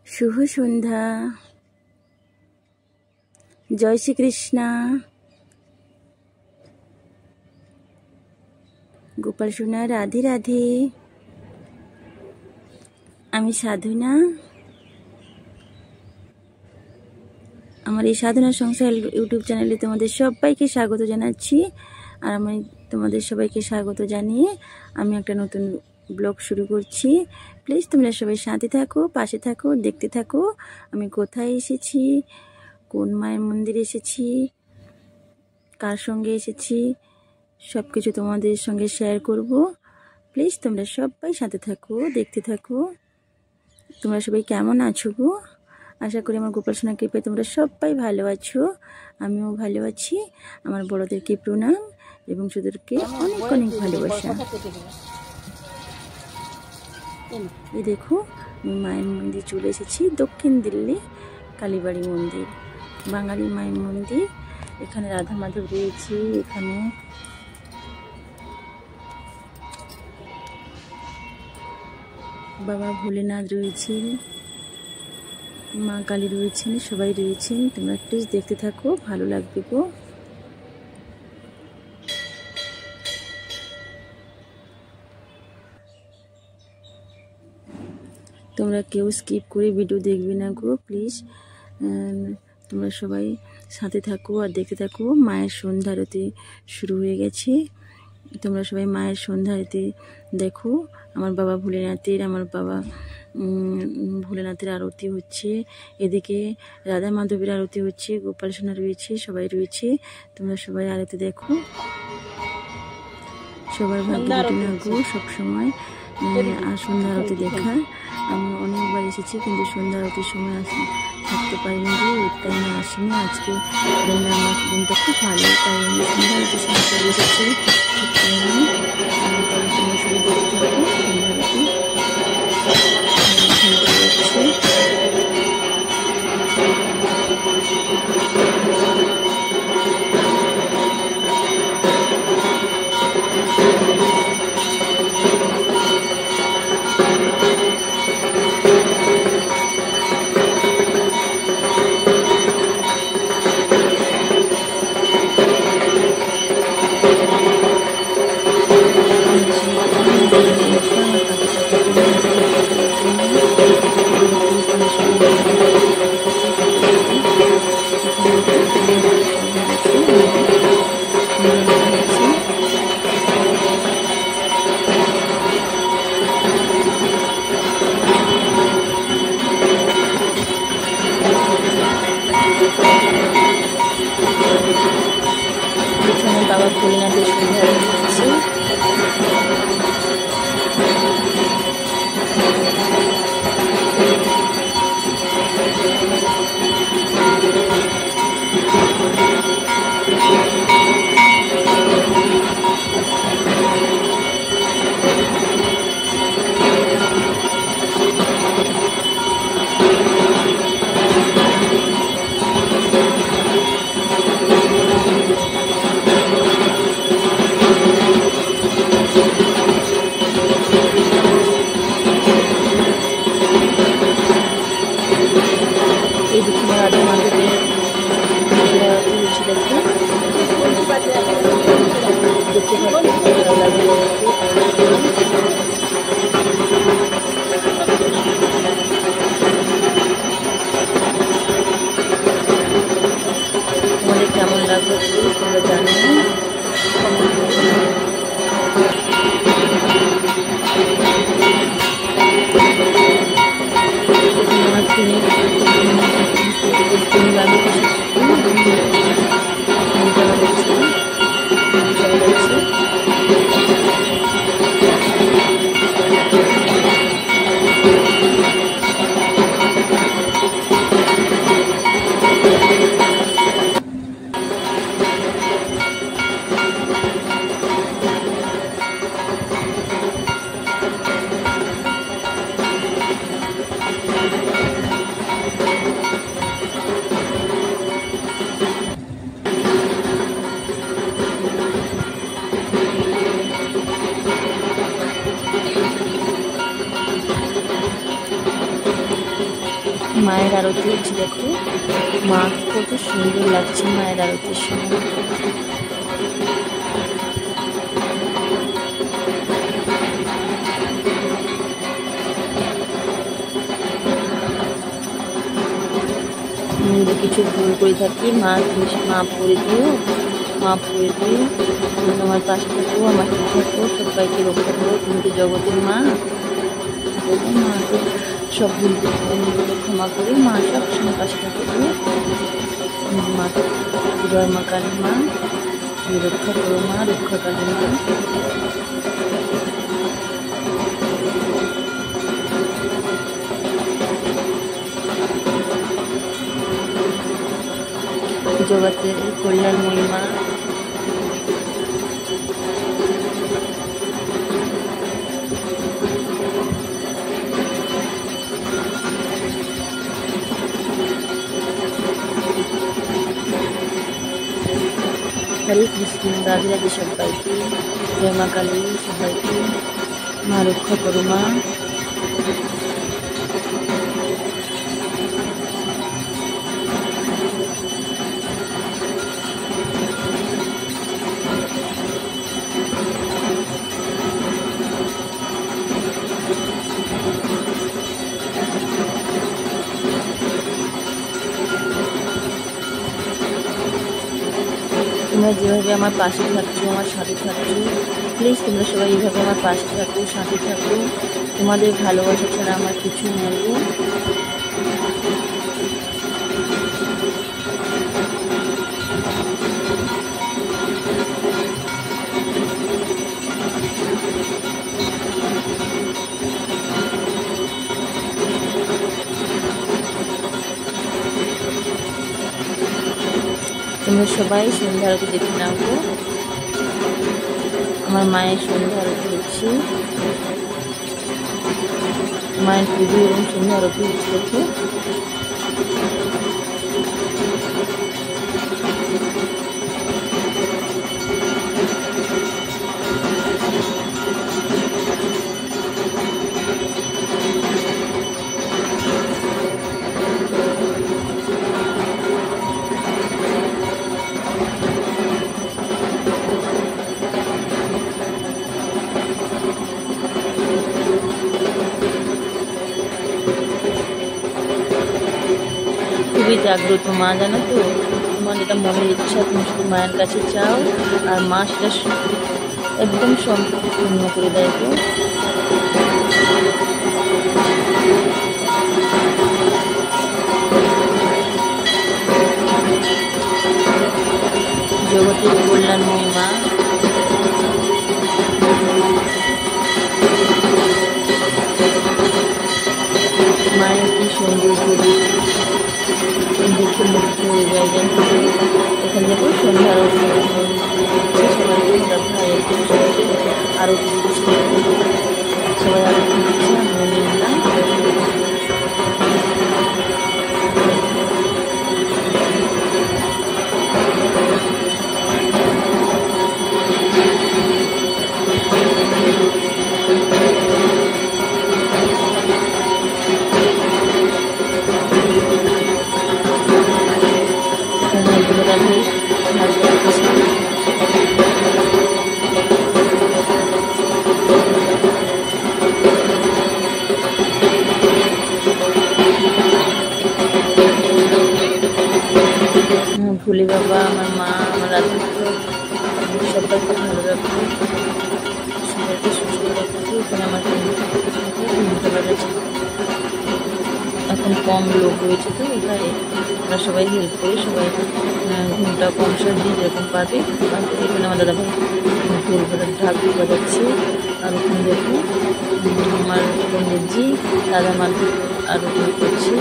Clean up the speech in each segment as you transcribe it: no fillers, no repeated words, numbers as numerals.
শুভ সন্ধ্যা। জয় শ্রীকৃষ্ণা। গোপাল সোনা রাধে রাধে। আমি সাধনা। আমার এই সাধনা সংসার ইউটিউব চ্যানেলে তোমাদের সবাইকে স্বাগত জানাচ্ছি। আর আমি তোমাদের সবাইকে স্বাগত জানিয়ে আমি একটা নতুন ব্লগ শুরু করছি। প্লিজ তোমরা সবাই সাথে থাকো, পাশে থাকো, দেখতে থাকো আমি কোথায় এসেছি, কোন মায়ের মন্দিরে এসেছি, কার সঙ্গে এসেছি, সব কিছু তোমাদের সঙ্গে শেয়ার করব। প্লিজ তোমরা সবাই সাথে থাকো, দেখতে থাকো। তোমরা সবাই কেমন আছো গো? আশা করি আমার গোপাল সোনার কৃপায় তোমরা সবাই ভালো আছো, আমিও ভালো আছি। আমার বড়দেরকে প্রণাম এবং ছোটদেরকে অনেক অনেক ভালোবাসা। এই দেখো আমি মায়ের মন্দির চলে এসেছি, দক্ষিণ দিল্লি কালীবাড়ি মন্দির, বাঙালি মায়ের মন্দির। এখানে রাধা মাধব রয়েছে, এখানে বাবা ভোলেনাথ রয়েছেন, মা কালী রয়েছেন, সবাই রয়েছেন। তোমরা প্লিজ দেখতে থাকো, ভালো লাগবে গো। তোমরা কেউ স্কিপ করে ভিডিও দেখবে না গো, প্লিজ। তোমরা সবাই সাথে থাকো আর দেখতে থাকো। মায়ের সন্ধ্যা আরতি শুরু হয়ে গেছে। তোমরা সবাই মায়ের সন্ধ্যা আরতি দেখো। আমার বাবা ভোলেনাথের আরতি হচ্ছে, এদিকে রাধা মাধবের আরতি হচ্ছে, গোপাল সোনা রয়েছে, সবাই রয়েছে। তোমরা সবাই আরতি দেখো। সবার ভাগ্য জুটে না গো সবসময় আর সন্ধ্যা আরতি দেখা। আমি অনেকবার এসেছি কিন্তু সন্ধ্যা আরতির সময় থাকতে পারিনি গো, ওই টাইমে আসিনি। আজকে আমার দিনটা খুব ভালো, তাই আমি সন্ধ্যা আরতির সময় চলে এসেছি ঠিক টাইমে। তোমরা সবাই দেখতে থাকো সন্ধ্যা আরতি। বাবা ভোলেনাথের সন্ধ্যা দিচ্ছে। তোমাদের কেমন লাগবে তোমরা জানো। মায়ের আরতি হচ্ছে, দেখো মা কত সুন্দর লাগছে মায়ের আরতির সময়। যদি কিছু ভুল করে থাকি মাফ করে দিও, তুমি আমার পাশে থাকো, আমার সাথে থাকো, সবাইকে রক্ষা করো, তুমি তো জগতের মা। মাকে সব ভুল ক্ষমা করে মা সবসময় পাশে থাকো, মা জয় মা কালী মা, তুমি রক্ষা করো মা, রক্ষা কালী মা। জগতের কল্যাণময়ী মা, হরে কৃষ্ণ, রাধে রাধে সবাইকে, জয় মা কালী সবাইকে, মা রক্ষা করো মা। তোমরা যেভাবে আমার পাশে থাকছো, আমার সাথে থাকছো, প্লিজ তোমরা সবাই এইভাবে আমার পাশে থাকো, সাথে থাকো। তোমাদের ভালোবাসা ছাড়া আমার কিছু নেই গো। তোমরা সবাই সন্ধ্যা আরতি দেখে নাও গো। আমার মায়ের সন্ধ্যা আরতি হচ্ছে, মায়ের পুজো এবং সন্ধ্যা আরতি হচ্ছে, দেখো খুবই জাগ্রত মা, জানো তো, তোমার যেটা মনের ইচ্ছা তুমি শুধু মায়ের কাছে চাও আর মা সেটা একদম সম্পূর্ণ করে দেয় গো। জগতের কল্যাণময়ী মা, মায়ের কি সৌন্দর্য দেখে মুগ্ধ হয়ে যায়। এখানে দেখো সন্ধ্যা আরতি সবাইকে, ভাই একদম সবাইকে আরতি দিচ্ছে, সবাই আরতি দিচ্ছে, আমিও নিলাম। ভোলে বাবা, আমার মা, আমার রাধিকা সবাইকে ভালো রাখবো, সবাইকে সুস্থ রাখবো। এখানে আমার ঘুমতে পারছে, এখন কম লোক রয়েছে তো এখানে, আমরা সবাই হেল্প করি, সবাই ঘুমটা কম সব দিয়ে যেরকম পারবে। এখানে আমার দাদাভাই ঢোল ঢাক বাজাচ্ছে, আর ওখানে দেখো আমার পণ্ডিতজি দাদা মাকে আরতি করছে।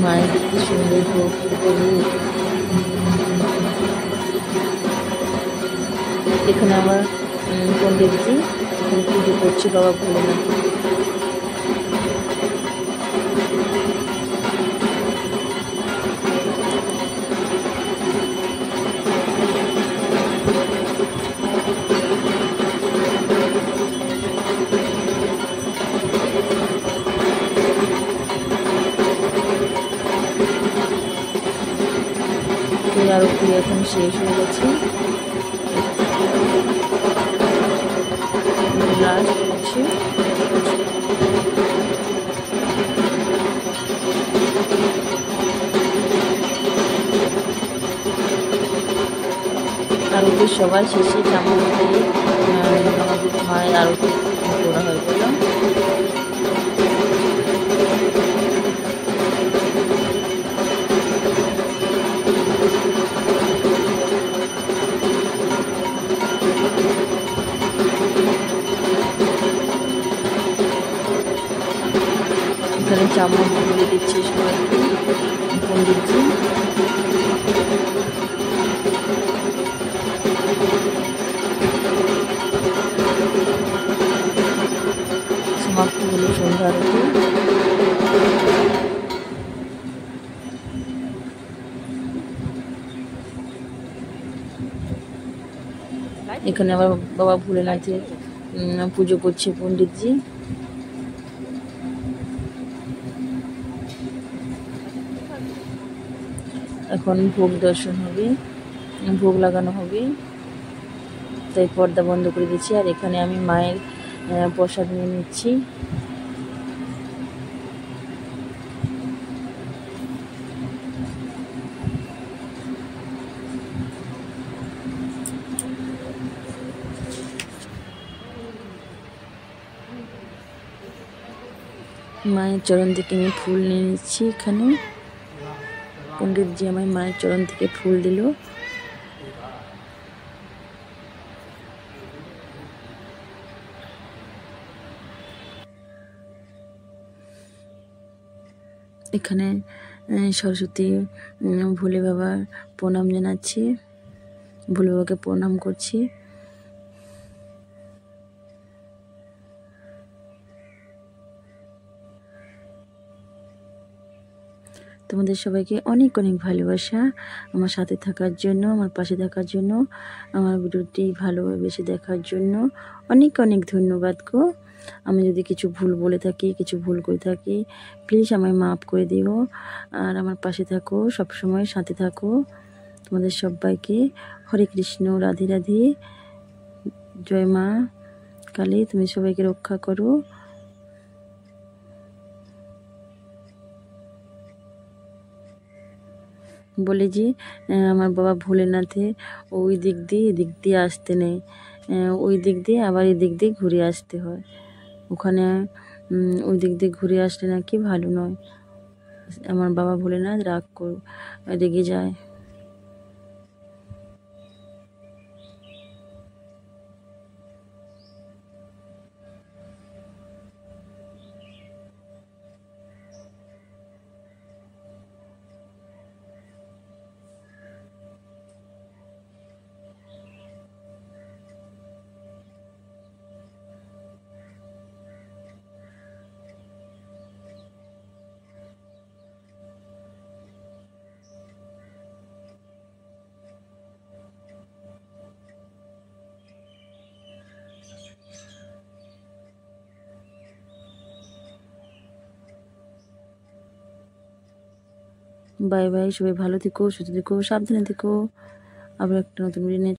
মায়ের কি সুন্দর এখানে আমার পণ্ডিতজি পুজো করছে বাবা ভোলেনাথ। আরতি এখন শেষ হয়ে গেছে, লাস্ট হচ্ছে আরতি সবার শেষে চামড়ে আমাদের মায়ের আরতি করা হয়ে গেল। এখানে চামচ দিয়ে দিচ্ছে সবাইকে পণ্ডিতজি। সমাপ্তি হলো সন্ধ্যা আরতি। এখানে আবার বাবা ভোলেনাথের পুজো করছে পণ্ডিতজি। এখন ভোগ দর্শন হবে, ভোগ লাগানো হবে, তাই পর্দা বন্ধ করে দিচ্ছি। আর এখানে আমি মায়ের প্রসাদ নিয়ে নিচ্ছি। মায়ের চরণ থেকে আমি ফুল নিয়ে নিচ্ছি। এখানে পণ্ডিতজি আমায় মায়ের চরণ থেকে ফুল দিল। এখানে সরস্বতী ভোলে বাবার প্রণাম জানাচ্ছি, ভোলে বাবাকে প্রণাম করছি। তোমাদের সবাইকে অনেক অনেক ভালোবাসা, আমার সাথে থাকার জন্য, আমার পাশে থাকার জন্য, আমার ভিডিওটি ভালোবেসে দেখার জন্য অনেক অনেক ধন্যবাদ গো। আমি যদি কিছু ভুল বলে থাকি, কিছু ভুল করে থাকি, প্লিজ আমায় মাফ করে দিও। আর আমার পাশে থাকো, সবসময় সাথে থাকো। তোমাদের সবাইকে হরে কৃষ্ণ, রাধে রাধে, জয় মা কালী, তুমি সবাইকে রক্ষা করো। বলে যে আমার বাবা ভোলেনাথে ওই দিক দিয়ে এদিক দিয়ে আসতে নেই, ওই দিক দিয়ে আবার এদিক দিয়ে ঘুরে আসতে হয়। ওখানে ওই দিক দিয়ে ঘুরে আসলে নাকি ভালো নয়। আমার বাবা ভোলেনাথ রেগে যায়। বাই বাই, সবাই ভালো থেকো, সুস্থ থেকো, সাবধানে থেকো। আবার একটা নতুন ভিডিও নিয়ে